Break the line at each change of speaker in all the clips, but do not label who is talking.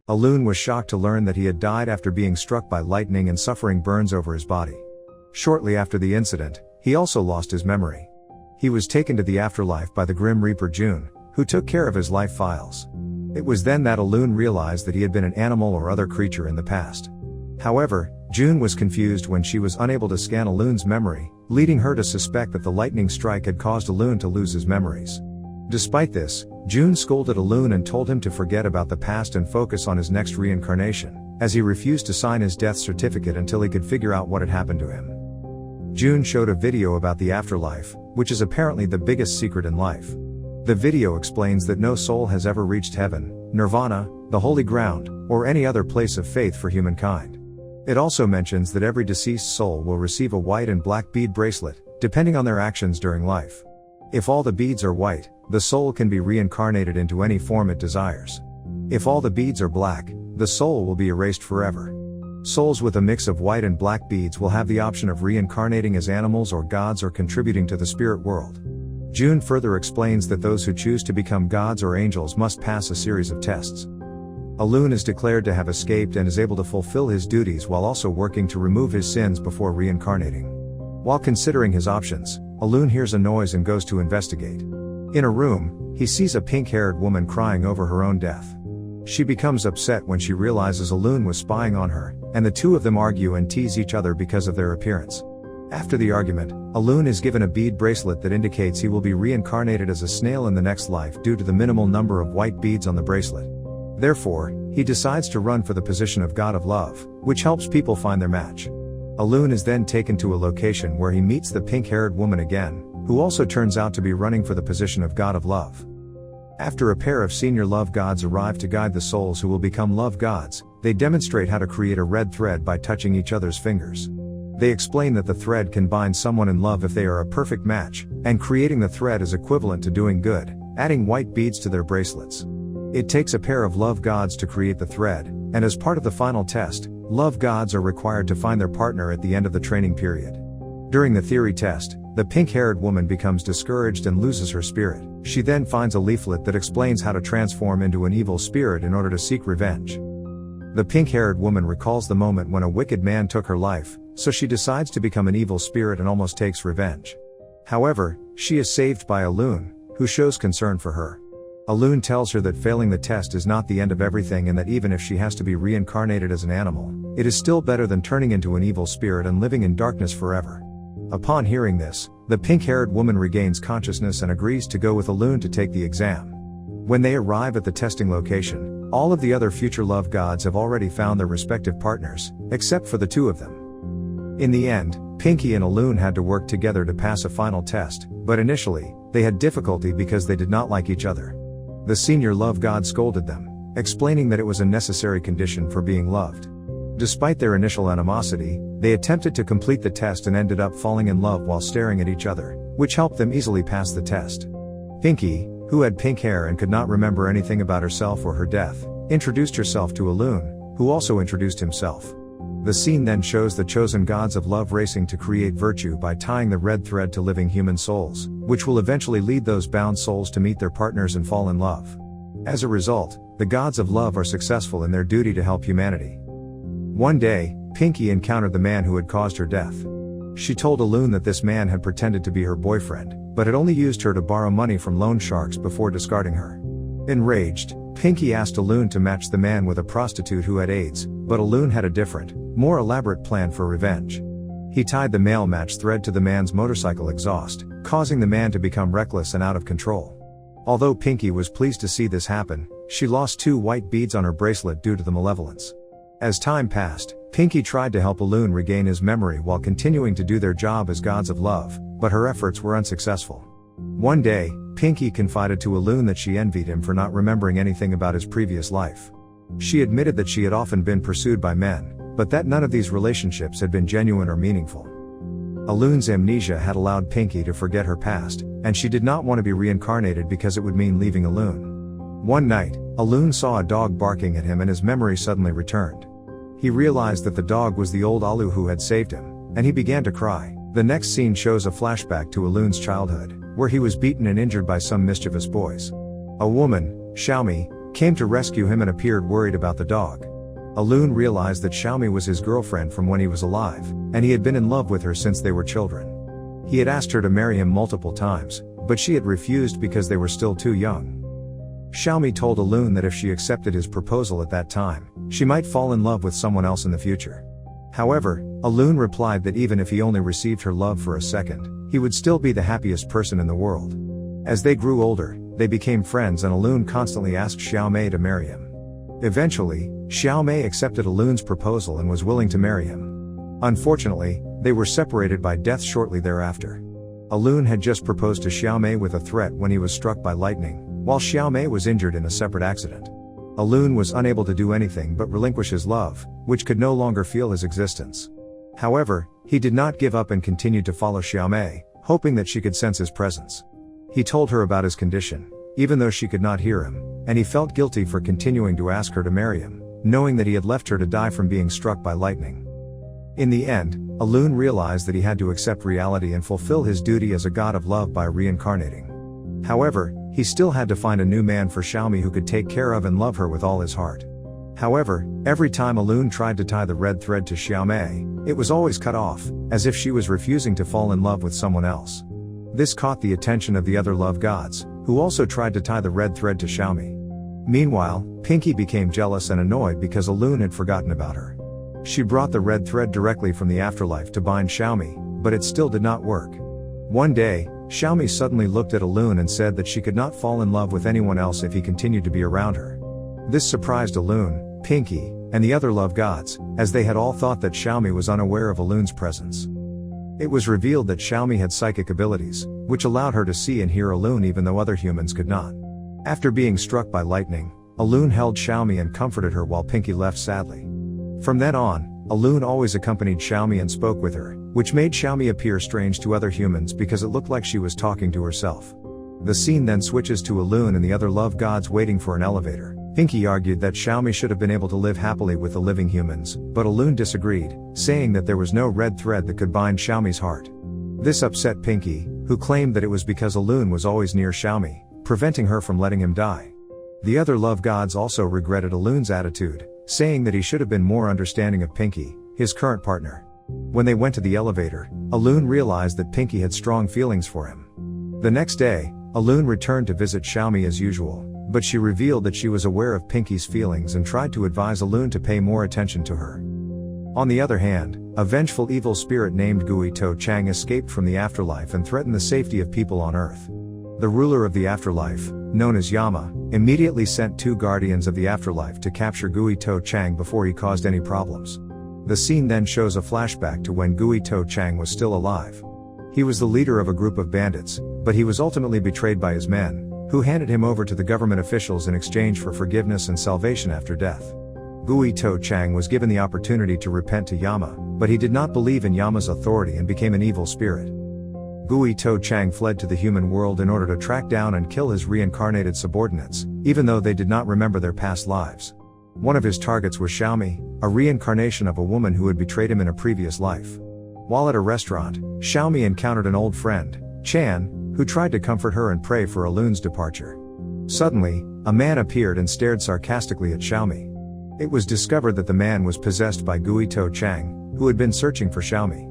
Alun was shocked to learn that he had died after being struck by lightning and suffering burns over his body. Shortly after the incident, he also lost his memory. He was taken to the afterlife by the Grim Reaper June, who took care of his life files. It was then that Alun realized that he had been an animal or other creature in the past. However, June was confused when she was unable to scan Alun's memory, leading her to suspect that the lightning strike had caused Alun to lose his memories. Despite this, June scolded Alun and told him to forget about the past and focus on his next reincarnation, as he refused to sign his death certificate until he could figure out what had happened to him. June showed a video about the afterlife, which is apparently the biggest secret in life. The video explains that no soul has ever reached heaven, nirvana, the holy ground, or any other place of faith for humankind. It also mentions that every deceased soul will receive a white and black bead bracelet, depending on their actions during life. If all the beads are white, the soul can be reincarnated into any form it desires. If all the beads are black, the soul will be erased forever. Souls with a mix of white and black beads will have the option of reincarnating as animals or gods or contributing to the spirit world. June further explains that those who choose to become gods or angels must pass a series of tests. Alun is declared to have escaped and is able to fulfill his duties while also working to remove his sins before reincarnating. While considering his options, Alun hears a noise and goes to investigate. In a room, he sees a pink-haired woman crying over her own death. She becomes upset when she realizes Alun was spying on her, and the two of them argue and tease each other because of their appearance. After the argument, Alun is given a bead bracelet that indicates he will be reincarnated as a snail in the next life due to the minimal number of white beads on the bracelet. Therefore, he decides to run for the position of God of Love, which helps people find their match. Alun is then taken to a location where he meets the pink-haired woman again, who also turns out to be running for the position of God of Love. After a pair of senior love gods arrive to guide the souls who will become love gods, they demonstrate how to create a red thread by touching each other's fingers. They explain that the thread can bind someone in love if they are a perfect match, and creating the thread is equivalent to doing good, adding white beads to their bracelets. It takes a pair of love gods to create the thread, and as part of the final test, love gods are required to find their partner at the end of the training period. During the theory test, the pink-haired woman becomes discouraged and loses her spirit. She then finds a leaflet that explains how to transform into an evil spirit in order to seek revenge. The pink-haired woman recalls the moment when a wicked man took her life, so she decides to become an evil spirit and almost takes revenge. However, she is saved by Alun, who shows concern for her. Alun tells her that failing the test is not the end of everything and that even if she has to be reincarnated as an animal, it is still better than turning into an evil spirit and living in darkness forever. Upon hearing this, the pink-haired woman regains consciousness and agrees to go with Alun to take the exam. When they arrive at the testing location, all of the other future love gods have already found their respective partners, except for the two of them. In the end, Pinky and Alun had to work together to pass a final test, but initially, they had difficulty because they did not like each other. The senior love god scolded them, explaining that it was a necessary condition for being loved. Despite their initial animosity, they attempted to complete the test and ended up falling in love while staring at each other, which helped them easily pass the test. Pinky, who had pink hair and could not remember anything about herself or her death, introduced herself to Alun, who also introduced himself. The scene then shows the chosen gods of love racing to create virtue by tying the red thread to living human souls, which will eventually lead those bound souls to meet their partners and fall in love. As a result, the gods of love are successful in their duty to help humanity. One day, Pinky encountered the man who had caused her death. She told Alun that this man had pretended to be her boyfriend, but had only used her to borrow money from loan sharks before discarding her. Enraged, Pinky asked Alun to match the man with a prostitute who had AIDS, but Alun had a different, more elaborate plan for revenge. He tied the male match thread to the man's motorcycle exhaust, causing the man to become reckless and out of control. Although Pinky was pleased to see this happen, she lost 2 white beads on her bracelet due to the malevolence. As time passed, Pinky tried to help Alun regain his memory while continuing to do their job as gods of love, but her efforts were unsuccessful. One day, Pinky confided to Alun that she envied him for not remembering anything about his previous life. She admitted that she had often been pursued by men, but that none of these relationships had been genuine or meaningful. Alun's amnesia had allowed Pinky to forget her past, and she did not want to be reincarnated because it would mean leaving Alun. One night, Alun saw a dog barking at him and his memory suddenly returned. He realized that the dog was the old Alu who had saved him, and he began to cry. The next scene shows a flashback to Alun's childhood, where he was beaten and injured by some mischievous boys. A woman, Xiaomi, came to rescue him and appeared worried about the dog. Alun realized that Xiaomi was his girlfriend from when he was alive, and he had been in love with her since they were children. He had asked her to marry him multiple times, but she had refused because they were still too young. Xiaomi told Alun that if she accepted his proposal at that time, she might fall in love with someone else in the future. However, Alun replied that even if he only received her love for a second, he would still be the happiest person in the world. As they grew older, they became friends and Alun constantly asked Xiaomi to marry him. Eventually, Xiaomi accepted Alun's proposal and was willing to marry him. Unfortunately, they were separated by death shortly thereafter. Alun had just proposed to Xiaomi with a threat when he was struck by lightning, while Xiaomi was injured in a separate accident. Alun was unable to do anything but relinquish his love, which could no longer feel his existence. However, he did not give up and continued to follow Xiaomi, hoping that she could sense his presence. He told her about his condition, even though she could not hear him, and he felt guilty for continuing to ask her to marry him, knowing that he had left her to die from being struck by lightning. In the end, Alun realized that he had to accept reality and fulfill his duty as a god of love by reincarnating. However, he still had to find a new man for Xiaomi who could take care of and love her with all his heart. However, every time Alun tried to tie the red thread to Xiaomi, it was always cut off, as if she was refusing to fall in love with someone else. This caught the attention of the other love gods, who also tried to tie the red thread to Xiaomi. Meanwhile, Pinky became jealous and annoyed because Alun had forgotten about her. She brought the red thread directly from the afterlife to bind Xiaomi, but it still did not work. One day, Xiaomi suddenly looked at Alun and said that she could not fall in love with anyone else if he continued to be around her. This surprised Alun, Pinky, and the other love gods, as they had all thought that Xiaomi was unaware of Alun's presence. It was revealed that Xiaomi had psychic abilities, which allowed her to see and hear Alun even though other humans could not. After being struck by lightning, Alun held Xiaomi and comforted her while Pinky left sadly. From then on, Alun always accompanied Xiaomi and spoke with her, which made Xiaomi appear strange to other humans because it looked like she was talking to herself. The scene then switches to Alun and the other love gods waiting for an elevator. Pinky argued that Xiaomi should have been able to live happily with the living humans, but Alun disagreed, saying that there was no red thread that could bind Xiaomi's heart. This upset Pinky, who claimed that it was because Alun was always near Xiaomi, preventing her from letting him die. The other love gods also regretted Alun's attitude, saying that he should have been more understanding of Pinky, his current partner. When they went to the elevator, Alun realized that Pinky had strong feelings for him. The next day, Alun returned to visit Xiaomi as usual, but she revealed that she was aware of Pinky's feelings and tried to advise Alun to pay more attention to her. On the other hand, a vengeful evil spirit named Gui To Chang escaped from the afterlife and threatened the safety of people on Earth. The ruler of the afterlife, known as Yama, immediately sent 2 guardians of the afterlife to capture Gui To Chang before he caused any problems. The scene then shows a flashback to when Gui To Chang was still alive. He was the leader of a group of bandits, but he was ultimately betrayed by his men, who handed him over to the government officials in exchange for forgiveness and salvation after death. Gui To Chang was given the opportunity to repent to Yama, but he did not believe in Yama's authority and became an evil spirit. Gui To Chang fled to the human world in order to track down and kill his reincarnated subordinates, even though they did not remember their past lives. One of his targets was Xiaomi, a reincarnation of a woman who had betrayed him in a previous life. While at a restaurant, Xiaomi encountered an old friend, Chan, who tried to comfort her and pray for Alun's departure. Suddenly, a man appeared and stared sarcastically at Xiaomi. It was discovered that the man was possessed by Gui To Chang, who had been searching for Xiaomi.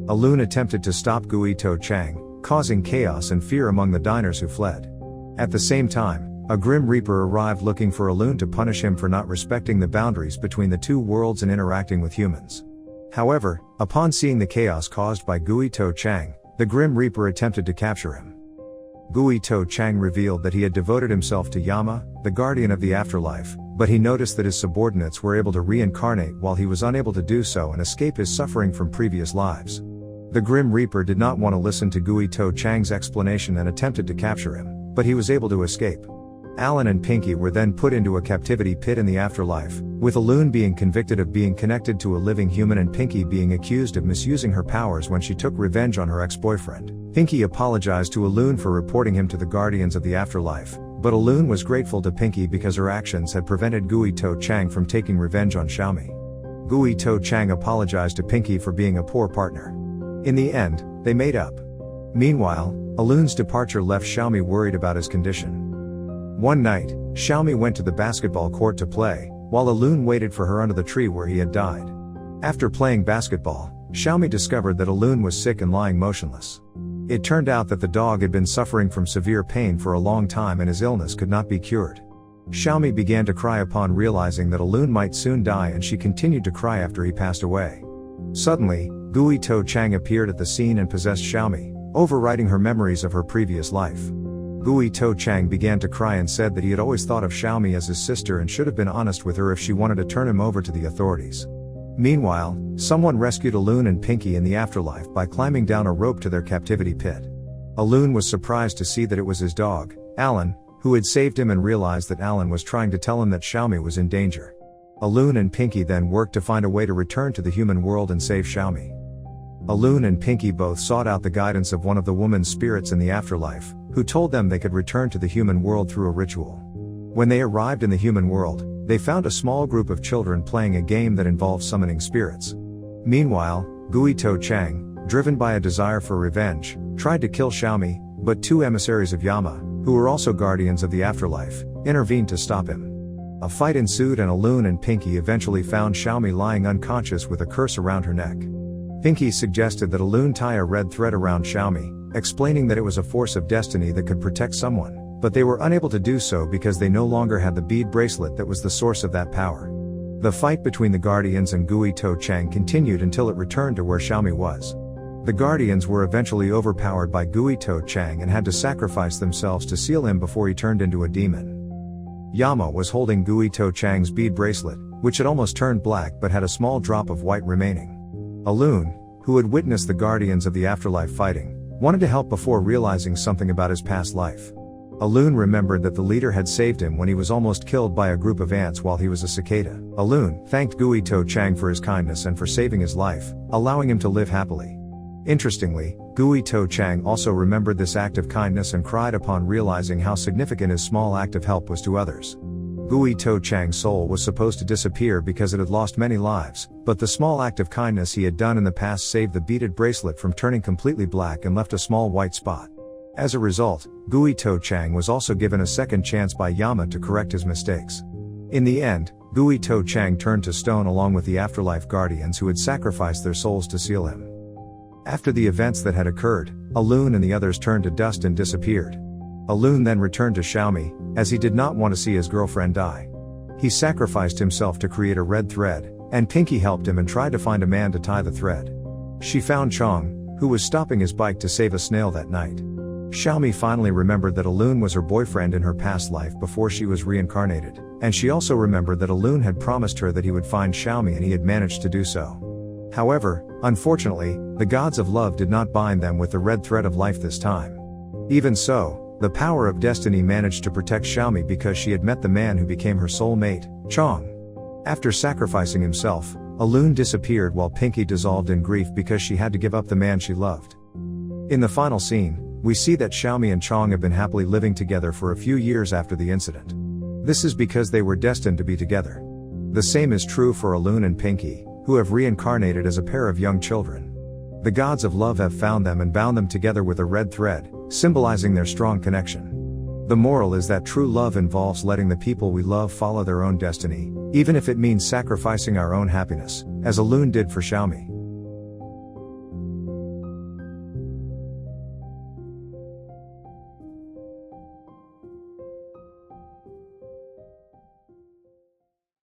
Alun attempted to stop Gui To Chang, causing chaos and fear among the diners who fled. At the same time, a Grim Reaper arrived looking for Alun to punish him for not respecting the boundaries between the 2 worlds and interacting with humans. However, upon seeing the chaos caused by Gui To Chang, the Grim Reaper attempted to capture him. Gui To Chang revealed that he had devoted himself to Yama, the guardian of the afterlife, but he noticed that his subordinates were able to reincarnate while he was unable to do so and escape his suffering from previous lives. The Grim Reaper did not want to listen to Gui To Chang's explanation and attempted to capture him, but he was able to escape. Alan and Pinky were then put into a captivity pit in the afterlife, with Alun being convicted of being connected to a living human and Pinky being accused of misusing her powers when she took revenge on her ex-boyfriend. Pinky apologized to Alun for reporting him to the guardians of the afterlife, but Alun was grateful to Pinky because her actions had prevented Gui To Chang from taking revenge on Xiaomi. Gui To Chang apologized to Pinky for being a poor partner. In the end, they made up. Meanwhile, Alun's departure left Xiaomi worried about his condition. One night, Xiaomi went to the basketball court to play, while Alun waited for her under the tree where he had died. After playing basketball, Xiaomi discovered that Alun was sick and lying motionless. It turned out that the dog had been suffering from severe pain for a long time and his illness could not be cured. Xiaomi began to cry upon realizing that Alun might soon die, and she continued to cry after he passed away. Suddenly, Gui To Chang appeared at the scene and possessed Xiaomi, overwriting her memories of her previous life. Gui To Chang began to cry and said that he had always thought of Xiaomi as his sister and should have been honest with her if she wanted to turn him over to the authorities. Meanwhile, someone rescued Alun and Pinky in the afterlife by climbing down a rope to their captivity pit. Alun was surprised to see that it was his dog, Alan, who had saved him, and realized that Alan was trying to tell him that Xiaomi was in danger. Alun and Pinky then worked to find a way to return to the human world and save Xiaomi. Alun and Pinky both sought out the guidance of one of the woman's spirits in the afterlife, who told them they could return to the human world through a ritual. When they arrived in the human world, they found a small group of children playing a game that involved summoning spirits. Meanwhile, Gui To Chang, driven by a desire for revenge, tried to kill Xiaomi, but two emissaries of Yama, who were also guardians of the afterlife, intervened to stop him. A fight ensued and Alun and Pinky eventually found Xiaomi lying unconscious with a curse around her neck. Pinky suggested that Alun tie a red thread around Xiaomi, explaining that it was a force of destiny that could protect someone, but they were unable to do so because they no longer had the bead bracelet that was the source of that power. The fight between the Guardians and Gui To Chang continued until it returned to where Xiaomi was. The Guardians were eventually overpowered by Gui To Chang and had to sacrifice themselves to seal him before he turned into a demon. Yama was holding Gui To Chang's bead bracelet, which had almost turned black but had a small drop of white remaining. Alun, who had witnessed the Guardians of the afterlife fighting, wanted to help before realizing something about his past life. Alun remembered that the leader had saved him when he was almost killed by a group of ants while he was a cicada. Alun thanked Gui To Chang for his kindness and for saving his life, allowing him to live happily. Interestingly, Gui To Chang also remembered this act of kindness and cried upon realizing how significant his small act of help was to others. Gui To Chang's soul was supposed to disappear because it had lost many lives, but the small act of kindness he had done in the past saved the beaded bracelet from turning completely black and left a small white spot. As a result, Gui To Chang was also given a second chance by Yama to correct his mistakes. In the end, Gui To Chang turned to stone along with the afterlife guardians who had sacrificed their souls to seal him. After the events that had occurred, Alun and the others turned to dust and disappeared. Alun then returned to Xiaomi, as he did not want to see his girlfriend die. He sacrificed himself to create a red thread, and Pinky helped him and tried to find a man to tie the thread. She found Chong, who was stopping his bike to save a snail that night. Xiaomi finally remembered that Alun was her boyfriend in her past life before she was reincarnated, and she also remembered that Alun had promised her that he would find Xiaomi and he had managed to do so. However, unfortunately, the gods of love did not bind them with the red thread of life this time. Even so, the power of destiny managed to protect Xiaomi because she had met the man who became her soul mate, Chong. After sacrificing himself, Alun disappeared while Pinky dissolved in grief because she had to give up the man she loved. In the final scene, we see that Xiaomi and Chong have been happily living together for a few years after the incident. This is because they were destined to be together. The same is true for Alun and Pinky, who have reincarnated as a pair of young children. The gods of love have found them and bound them together with a red thread, symbolizing their strong connection. The moral is that true love involves letting the people we love follow their own destiny, even if it means sacrificing our own happiness, as Alun did for Xiaomi.